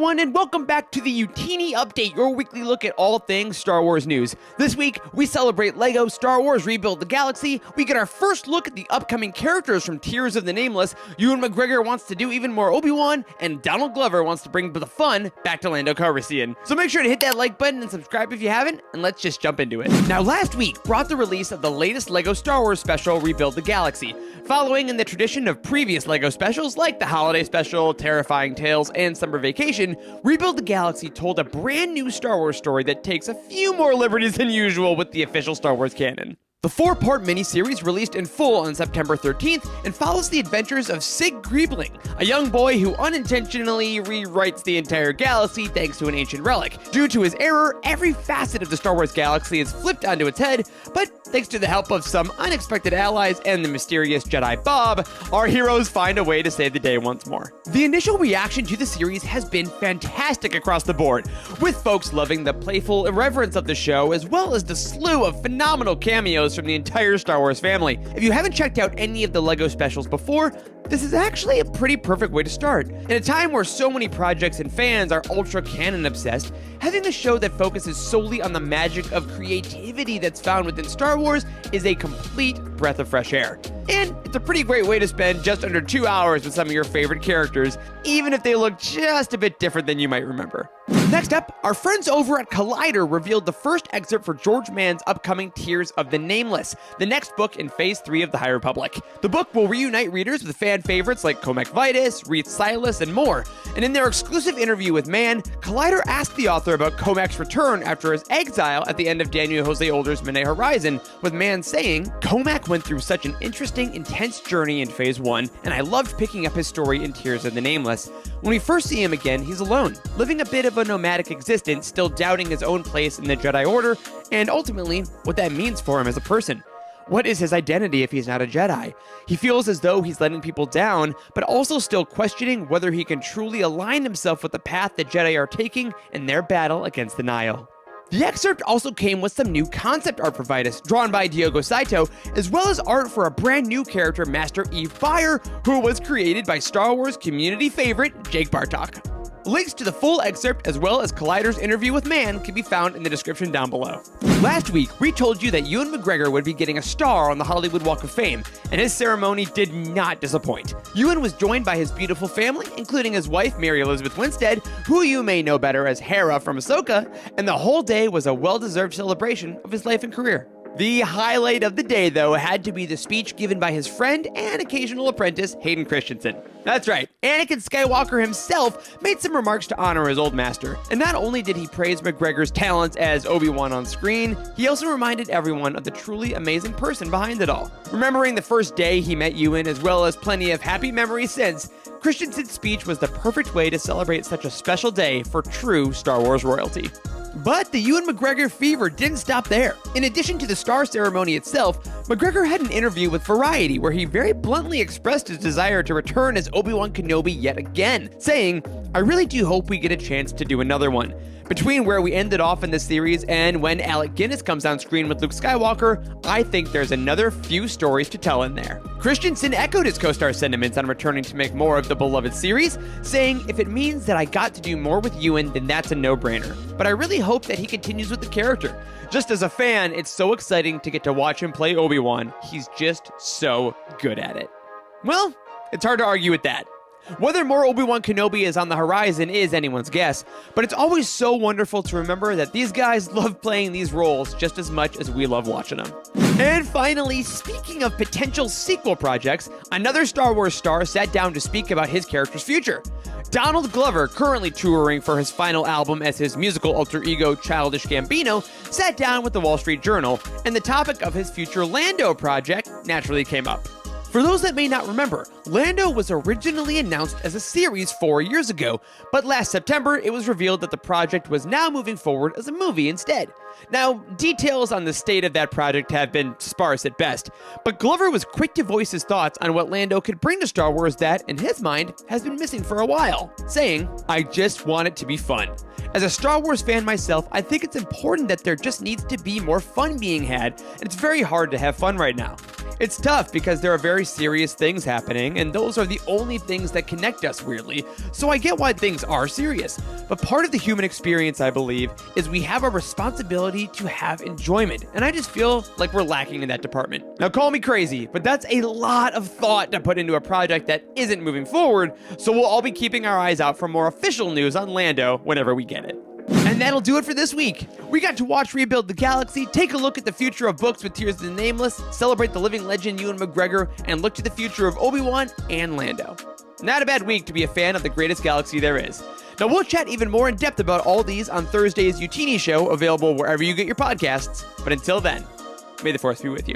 everyone, and welcome back to the Utini Update, your weekly look at all things Star Wars news. This week, we celebrate LEGO Star Wars Rebuild the Galaxy, we get our first look at the upcoming characters from Tears of the Nameless, Ewan McGregor wants to do even more Obi-Wan, and Donald Glover wants to bring the fun back to Lando Calrissian. So make sure to hit that like button and subscribe if you haven't, and let's just jump into it. Now, last week brought the release of the latest LEGO Star Wars special, Rebuild the Galaxy. Following in the tradition of previous LEGO specials like the Holiday Special, Terrifying Tales, and Summer Vacation, Rebuild the Galaxy told a brand new Star Wars story that takes a few more liberties than usual with the official Star Wars canon. The 4-part miniseries released in full on September 13th and follows the adventures of Sig Griebling, a young boy who unintentionally rewrites the entire galaxy thanks to an ancient relic. Due to his error, every facet of the Star Wars galaxy is flipped onto its head, but thanks to the help of some unexpected allies and the mysterious Jedi Bob, our heroes find a way to save the day once more. The initial reaction to the series has been fantastic across the board, with folks loving the playful irreverence of the show as well as the slew of phenomenal cameos from the entire Star Wars family. If you haven't checked out any of the LEGO specials before, this is actually a pretty perfect way to start. In a time where so many projects and fans are ultra canon obsessed, having a show that focuses solely on the magic of creativity that's found within Star Wars is a complete breath of fresh air. And it's a pretty great way to spend just under 2 hours with some of your favorite characters, even if they look just a bit different than you might remember. Next up, our friends over at Collider revealed the first excerpt for George Mann's upcoming Tears of the Nameless, the next book in Phase 3 of the High Republic. The book will reunite readers with fan favorites like Comac Vitus, Reith Silas, and more. And in their exclusive interview with Mann, Collider asked the author about Comac's return after his exile at the end of Daniel Jose Older's Midnight Horizon, with Mann saying, "Comac went through such an interesting, intense journey in Phase 1, and I loved picking up his story in Tears of the Nameless. When we first see him again, he's alone, living a bit of a nomadic existence, still doubting his own place in the Jedi Order, and ultimately, what that means for him as a person. What is his identity if he's not a Jedi? He feels as though he's letting people down, but also still questioning whether he can truly align himself with the path the Jedi are taking in their battle against the Nihil." The excerpt also came with some new concept art for Vitus, drawn by Diogo Saito, as well as art for a brand new character, Master Eve Fire, who was created by Star Wars community favorite Jake Bartok. Links to the full excerpt as well as Collider's interview with Mann can be found in the description down below. Last week, we told you that Ewan McGregor would be getting a star on the Hollywood Walk of Fame, and his ceremony did not disappoint. Ewan was joined by his beautiful family, including his wife, Mary Elizabeth Winstead, who you may know better as Hera from Ahsoka, and the whole day was a well-deserved celebration of his life and career. The highlight of the day, though, had to be the speech given by his friend and occasional apprentice, Hayden Christensen. That's right, Anakin Skywalker himself made some remarks to honor his old master. And not only did he praise McGregor's talents as Obi-Wan on screen, he also reminded everyone of the truly amazing person behind it all. Remembering the first day he met Ewan, as well as plenty of happy memories since, Christensen's speech was the perfect way to celebrate such a special day for true Star Wars royalty. But the Ewan McGregor fever didn't stop there. In addition to the star ceremony itself, McGregor had an interview with Variety where he very bluntly expressed his desire to return as Obi-Wan Kenobi yet again, saying, "I really do hope we get a chance to do another one. Between where we ended off in the series and when Alec Guinness comes on screen with Luke Skywalker, I think there's another few stories to tell in there." Christensen echoed his co-star's sentiments on returning to make more of the beloved series, saying, "If it means that I got to do more with Ewan, then that's a no-brainer. But I really hope that he continues with the character. Just as a fan, it's so exciting to get to watch him play Obi-Wan. He's just so good at it." Well, it's hard to argue with that. Whether more Obi-Wan Kenobi is on the horizon is anyone's guess, but it's always so wonderful to remember that these guys love playing these roles just as much as we love watching them. And finally, speaking of potential sequel projects, another Star Wars star sat down to speak about his character's future. Donald Glover, currently touring for his final album as his musical alter ego Childish Gambino, sat down with the Wall Street Journal, and the topic of his future Lando project naturally came up. For those that may not remember, Lando was originally announced as a series 4 years ago, but last September it was revealed that the project was now moving forward as a movie instead. Now, details on the state of that project have been sparse at best, but Glover was quick to voice his thoughts on what Lando could bring to Star Wars that, in his mind, has been missing for a while, saying, "I just want it to be fun. As a Star Wars fan myself, I think it's important that there just needs to be more fun being had, and it's very hard to have fun right now. It's tough because there are very serious things happening, and those are the only things that connect us, weirdly, so I get why things are serious. But part of the human experience, I believe, is we have a responsibility to have enjoyment, and I just feel like we're lacking in that department. Now call me crazy, but that's a lot of thought to put into a project that isn't moving forward, so we'll all be keeping our eyes out for more official news on Lando whenever we get it. And that'll do it for this week. We got to watch Rebuild the Galaxy, take a look at the future of books with Tears of the Nameless, celebrate the living legend Ewan McGregor, and look to the future of Obi-Wan and Lando. Not a bad week to be a fan of the greatest galaxy there is. Now we'll chat even more in depth about all these on Thursday's Utini show, available wherever you get your podcasts. But until then, may the Force be with you.